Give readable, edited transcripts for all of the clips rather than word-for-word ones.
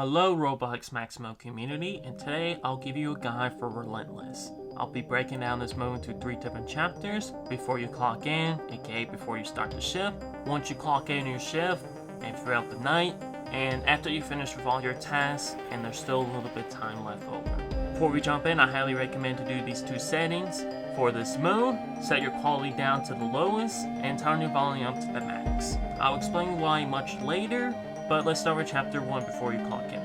Hello Roblox Maximo community, and today I'll give you a guide for Relentless. I'll be breaking down this mode into 3 different chapters: before you clock in, aka before you start the shift, once you clock in your shift, and throughout the night, and after you finish with all your tasks and there's still a little bit of time left over. Before we jump in, I highly recommend to do these 2 settings. For this mode, set your quality down to the lowest and turn your volume up to the max. I'll explain why much later, but let's start with chapter 1 before you clock in.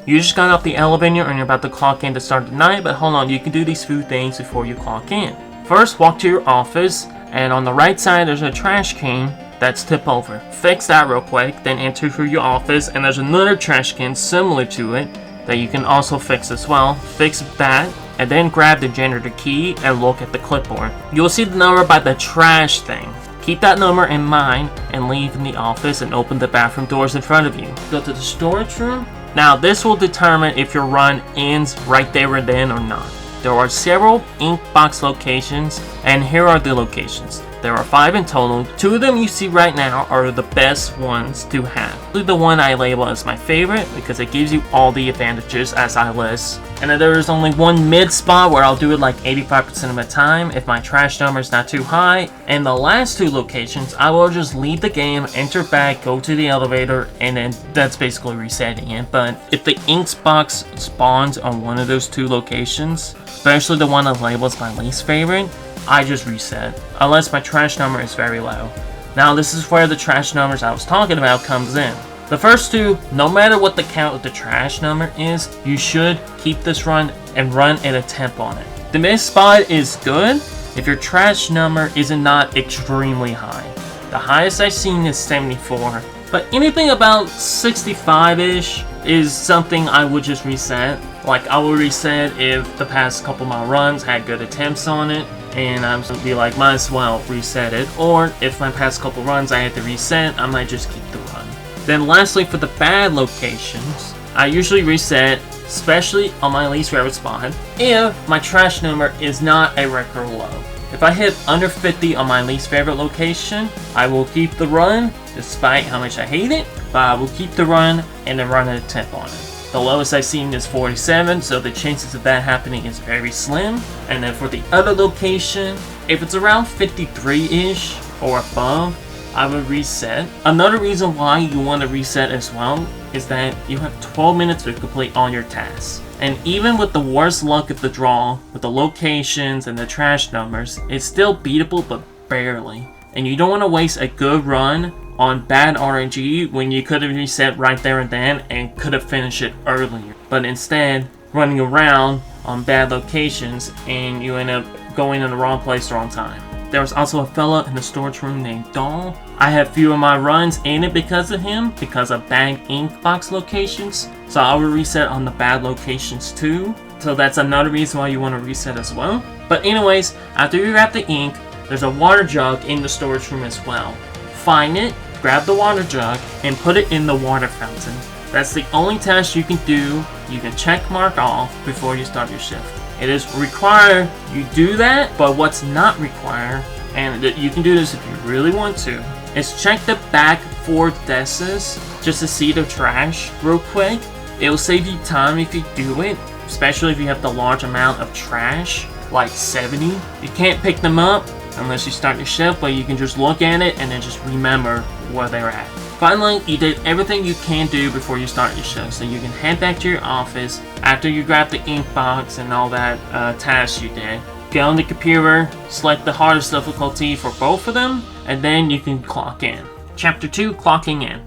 You just got off the elevator and you're about to clock in to start the night, but hold on, you can do these few things before you clock in. First, walk to your office, and on the right side there's a trash can that's tipped over. Fix that real quick, then enter through your office, and there's another trash can similar to it that you can also fix as well. Fix that, and then grab the janitor key and look at the clipboard. You'll see the number by the trash thing. Keep that number in mind and leave in the office and open the bathroom doors in front of you. Go to the storage room. Now this will determine if your run ends right there and then or not. There are several ink box locations, and here are the locations. There are 5 in total. 2 of them you see right now are the best ones to have. The one I label as my favorite because it gives you all the advantages as I list. And then there is only one mid spot where I'll do it like 85% of the time if my trash number is not too high. And the last 2 locations, I will just leave the game, enter back, go to the elevator, and then that's basically resetting it. But if the inks box spawns on one of those 2 locations, especially the one I label as my least favorite, I just reset, unless my trash number is very low. Now this is where the trash numbers I was talking about comes in. The first 2, no matter what the count of the trash number is, you should keep this run and run an attempt on it. The mid spot is good if your trash number is not extremely high. The highest I've seen is 74, but anything about 65-ish is something I would just reset. Like I will reset if the past couple of my runs had good attempts on it, and I'm going to be like, might as well reset it. Or if my past couple runs I had to reset, I might just keep the run. Then lastly, for the bad locations, I usually reset, especially on my least favorite spot, if my trash number is not a record low. If I hit under 50 on my least favorite location, I will keep the run, despite how much I hate it, but I will keep the run and then run an attempt on it. The lowest I've seen is 47, so the chances of that happening is very slim. And then for the other location, if it's around 53-ish or above, I would reset. Another reason why you want to reset as well is that you have 12 minutes to complete all your tasks. And even with the worst luck of the draw, with the locations and the trash numbers, it's still beatable, but barely. And you don't want to waste a good run on bad RNG when you could have reset right there and then and could have finished it earlier. But instead, running around on bad locations and you end up going in the wrong place, wrong time. There was also a fella in the storage room named Doll. I have few of my runs ended because of him, because of bad ink box locations. So I will reset on the bad locations too. So that's another reason why you want to reset as well. But anyways, after you grab the ink, there's a water jug in the storage room as well. Find it, grab the water jug, and put it in the water fountain. That's the only task you can do. You can check mark off before you start your shift. It is required you do that, but what's not required, and you can do this if you really want to, is check the back 4 desks just to see the trash real quick. It will save you time if you do it, especially if you have the large amount of trash, like 70. You can't pick them up unless you start your shift, but you can just look at it and then just remember where they're at. Finally, you did everything you can do before you start your shift, so you can head back to your office after you grab the ink box and all that tasks you did. Get on the computer, select the hardest difficulty for both of them, and then you can clock in. Chapter 2, Clocking In.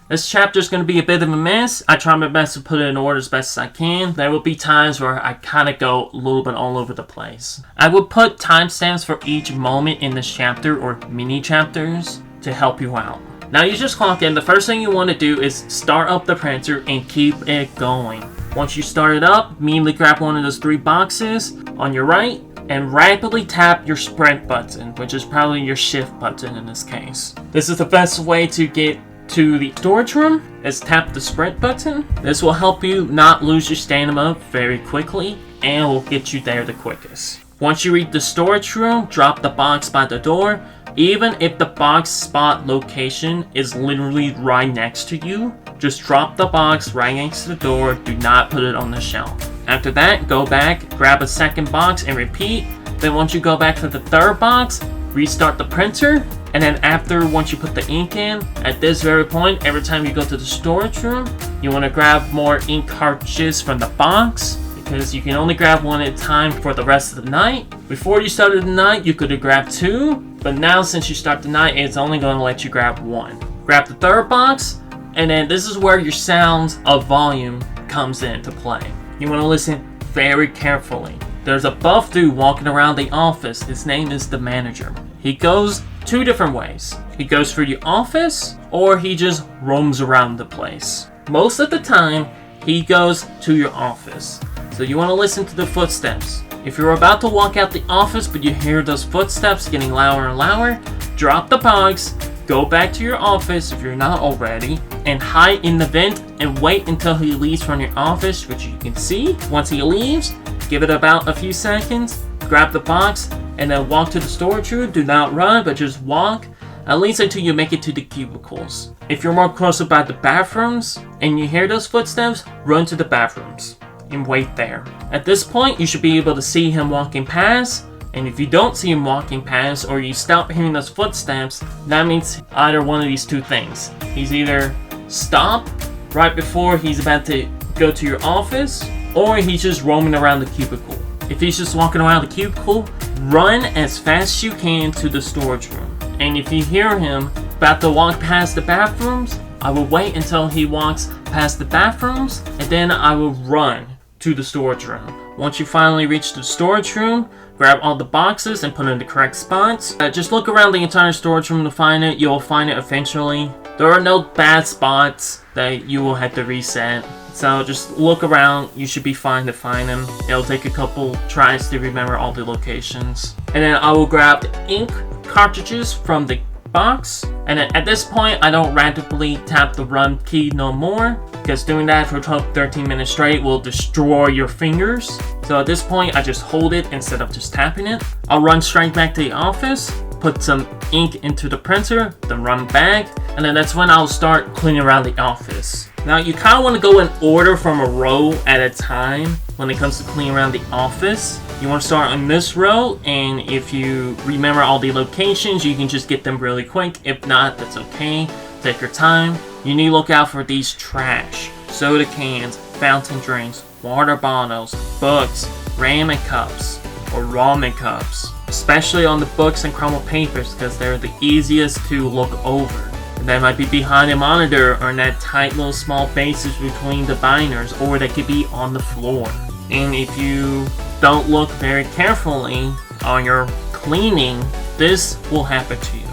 This chapter is going to be a bit of a mess. I try my best to put it in order as best as I can. There will be times where I kind of go a little bit all over the place. I will put timestamps for each moment in this chapter or mini chapters to help you out. Now you just clock in. The first thing you want to do is start up the printer and keep it going. Once you start it up, immediately grab one of those 3 boxes on your right and rapidly tap your sprint button, which is probably your shift button in this case. This is the best way to get to the storage room, is tap the sprint button. This will help you not lose your stamina very quickly and will get you there the quickest. Once you reach the storage room, drop the box by the door. Even if the box spot location is literally right next to you, just drop the box right next to the door. Do not put it on the shelf. After that, go back, grab a second box and repeat. Then once you go back to the third box, restart the printer. And then once you put the ink in, at this very point, every time you go to the storage room, you want to grab more ink cartridges from the box, because you can only grab one at a time for the rest of the night. Before you started the night, you could have grabbed 2, but now since you start the night, it's only going to let you grab 1. Grab the third box, and then this is where your sounds of volume comes into play. You want to listen very carefully. There's a buff dude walking around the office. His name is the manager. He goes 2 different ways. He goes through the office, or he just roams around the place. Most of the time, he goes to your office. So you want to listen to the footsteps. If you're about to walk out the office, but you hear those footsteps getting louder and louder, drop the box, go back to your office if you're not already, and hide in the vent and wait until he leaves from your office, which you can see. Once he leaves, give it about a few seconds, grab the box, and then walk to the storage room. Do not run, but just walk, at least until you make it to the cubicles. If you're more close about the bathrooms, and you hear those footsteps, run to the bathrooms and wait there. At this point, you should be able to see him walking past, and if you don't see him walking past, or you stop hearing those footsteps, that means either one of these 2 things. He's either stopped right before he's about to go to your office, or he's just roaming around the cubicle. If he's just walking around the cubicle, run as fast as you can to the storage room. And if you hear him about to walk past the bathrooms, I will wait until he walks past the bathrooms, and then I will run to the storage room. Once you finally reach the storage room, grab all the boxes and put it in the correct spots. Just look around the entire storage room to find it. You'll find it eventually. There are no bad spots that you will have to reset. So just look around. You should be fine to find them. It'll take a couple tries to remember all the locations. And then I will grab the ink cartridges from the box. And then at this point, I don't randomly tap the run key no more, because doing that for 12-13 minutes straight will destroy your fingers. So at this point, I just hold it instead of just tapping it. I'll run straight back to the office, put some ink into the printer, then run back, and then that's when I'll start cleaning around the office. Now you kind of want to go in order from a row at a time when it comes to cleaning around the office. You want to start on this row, and if you remember all the locations, you can just get them really quick. If not, that's okay. Take your time. You need to look out for these trash, soda cans, fountain drinks, water bottles, books, ramen cups, or ramen cups. Especially on the books and crumpled papers, because they're the easiest to look over. That might be behind a monitor, or in that tight little small spaces between the binders, or they could be on the floor. And if you don't look very carefully on your cleaning, this will happen to you.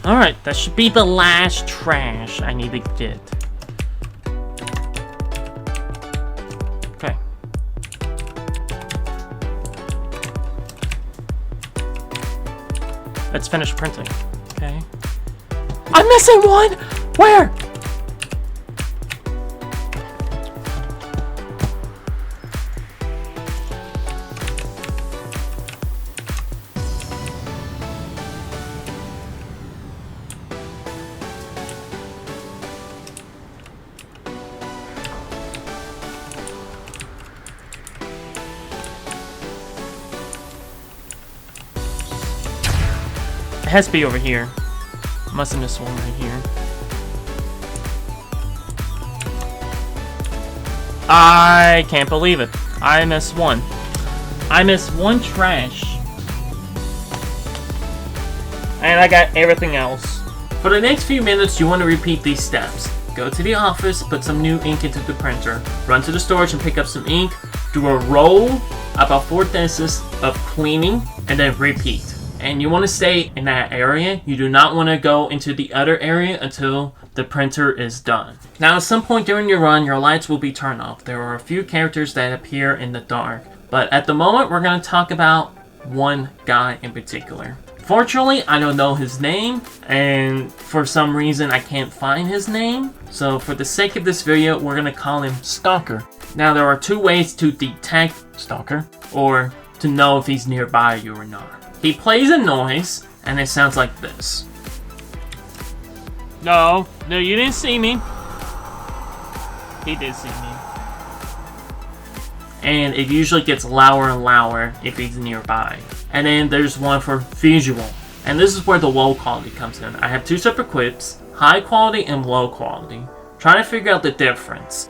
Alright, that should be the last trash I need to get. Okay. Let's finish printing. Okay. I'm missing one! Where? It has to be over here. Must have missed one right here. I can't believe it. I missed one. I missed one trash. And I got everything else. For the next few minutes, you want to repeat these steps. Go to the office, put some new ink into the printer. Run to the storage and pick up some ink. Do a roll, about 4 discs of cleaning, and then repeat. And you want to stay in that area. You do not want to go into the other area until the printer is done. Now at some point during your run, your lights will be turned off. There are a few characters that appear in the dark. But at the moment, we're going to talk about one guy in particular. Unfortunately, I don't know his name, and for some reason I can't find his name. So for the sake of this video, we're gonna call him Stalker. Now there are two ways to detect Stalker, or to know if he's nearby you or not. He plays a noise, and it sounds like this. No, you didn't see me. He did see me. And it usually gets louder and louder if he's nearby. And then there's one for visual. And this is where the low quality comes in. I have two separate clips, high quality and low quality. Trying to figure out the difference.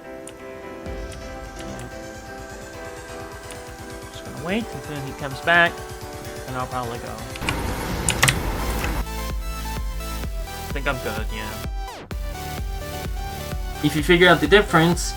Just gonna wait until he comes back, and I'll probably go. I think I'm good, yeah. If you figure out the difference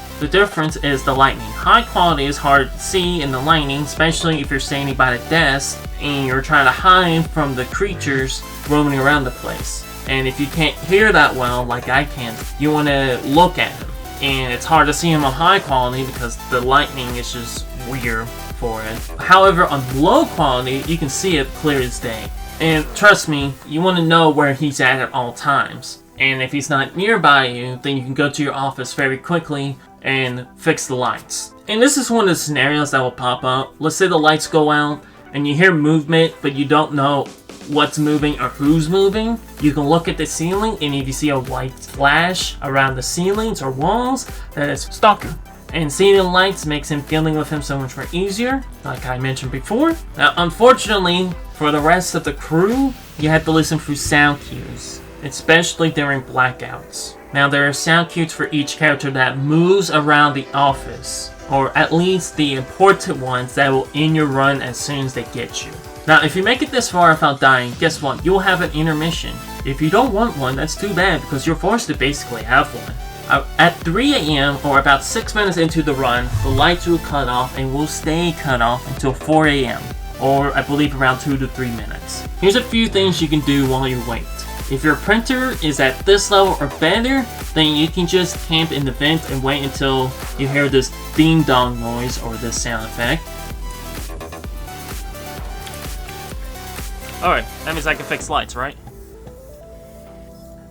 is the lightning. High quality is hard to see in the lightning, especially if you're standing by the desk and you're trying to hide from the creatures roaming around the place. And if you can't hear that well, like I can, you want to look at him. And it's hard to see him on high quality because the lightning is just weird for it. However, on low quality, you can see it clear as day. And trust me, you want to know where he's at all times. And if he's not nearby you, then you can go to your office very quickly and fix the lights. And this is one of the scenarios that will pop up. Let's say the lights go out and you hear movement, but you don't know what's moving or who's moving. You can look at the ceiling, and if you see a white flash around the ceilings or walls, that is Stalker. And seeing the lights makes him dealing with him so much more easier, like I mentioned before. Now, unfortunately, for the rest of the crew, you have to listen through sound cues, especially during blackouts. Now, there are sound cues for each character that moves around the office, or at least the important ones that will end your run as soon as they get you. Now, if you make it this far without dying, guess what? You'll have an intermission. If you don't want one, that's too bad, because you're forced to basically have one. At 3 AM, or about 6 minutes into the run, the lights will cut off and will stay cut off until 4 AM, or I believe around 2 to 3 minutes. Here's a few things you can do while you wait. If your printer is at this level or better, then you can just camp in the vent and wait until you hear this ding dong noise or this sound effect. Alright, that means I can fix lights, right?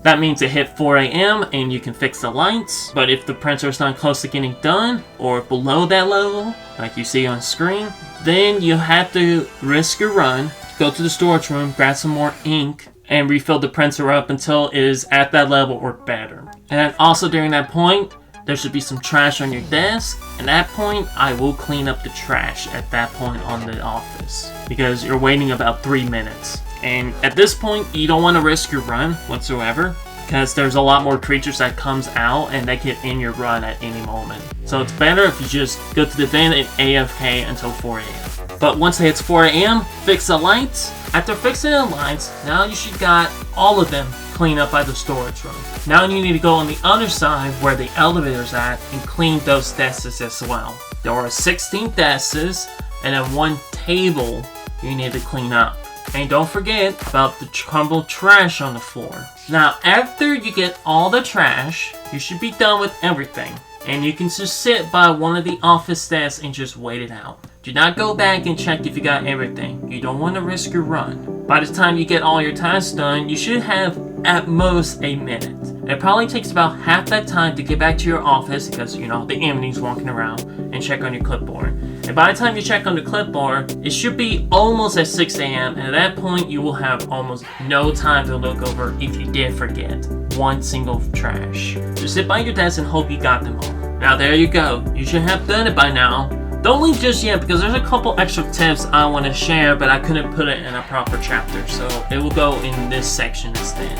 That means it hit 4 AM and you can fix the lights, but if the printer is not close to getting done or below that level, like you see on screen, then you have to risk your run, go to the storage room, grab some more ink, and refill the printer up until it is at that level or better. And also during that point, there should be some trash on your desk. At that point, I will clean up the trash at that point on the office, because you're waiting about 3 minutes. And at this point, you don't want to risk your run whatsoever, because there's a lot more creatures that comes out and they can end your run at any moment. So it's better if you just go to the vent and AFK until 4 AM. But once it hits 4 AM, fix the lights. After fixing the lights, now you should got all of them cleaned up by the storage room. Now you need to go on the other side where the elevator's at and clean those desks as well. There are 16 desks and then one table you need to clean up. And don't forget about the crumbled trash on the floor. Now, after you get all the trash, you should be done with everything. And you can just sit by one of the office desks and just wait it out. Do not go back and check if you got everything. You don't want to risk your run. By the time you get all your tasks done, you should have at most a minute. It probably takes about half that time to get back to your office because, you know, the enemy's walking around, and check on your clipboard. And by the time you check on the clipboard, it should be almost at 6 AM, and at that point you will have almost no time to look over if you did forget one single trash. Just sit by your desk and hope you got them all. Now there you go. You should have done it by now. Don't leave just yet because there's a couple extra tips I want to share, but I couldn't put it in a proper chapter, so it will go in this section instead.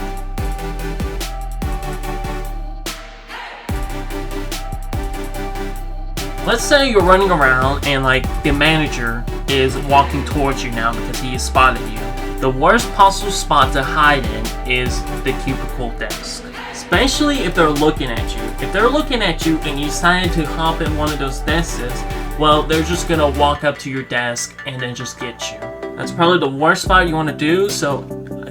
Let's say you're running around and like the manager is walking towards you now because he has spotted you. The worst possible spot to hide in is the cubicle desk. Especially if they're looking at you. If they're looking at you and you decided to hop in one of those desks, well, they're just gonna walk up to your desk and then just get you. That's probably the worst spot you want to do, so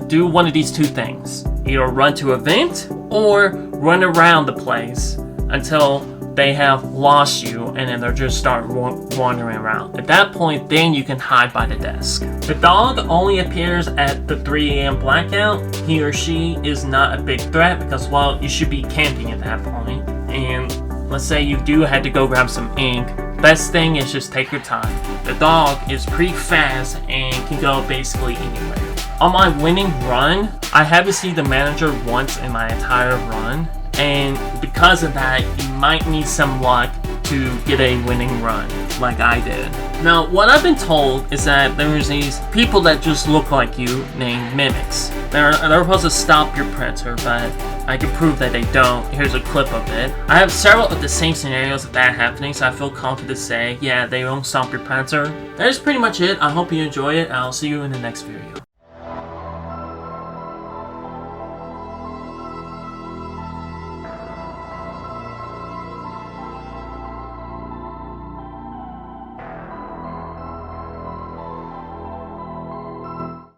do one of these two things. Either run to a vent or run around the place until they have lost you and then they'll just start wandering around. At that point, then you can hide by the desk. The dog only appears at the 3 a.m. blackout. He or she is not a big threat because, well, you should be camping at that point. And let's say you do have to go grab some ink. Best thing is just take your time. The dog is pretty fast and can go basically anywhere. On my winning run, I haven't seen the manager once in my entire run, and because of that, you might need some luck to get a winning run, like I did. Now, what I've been told is that there's these people that just look like you named mimics. They're supposed to stop your printer, but I can prove that they don't. Here's a clip of it. I have several of the same scenarios of that happening, so I feel confident to say, yeah, they won't stop your printer. That is pretty much it. I hope you enjoy it. I'll see you in the next video.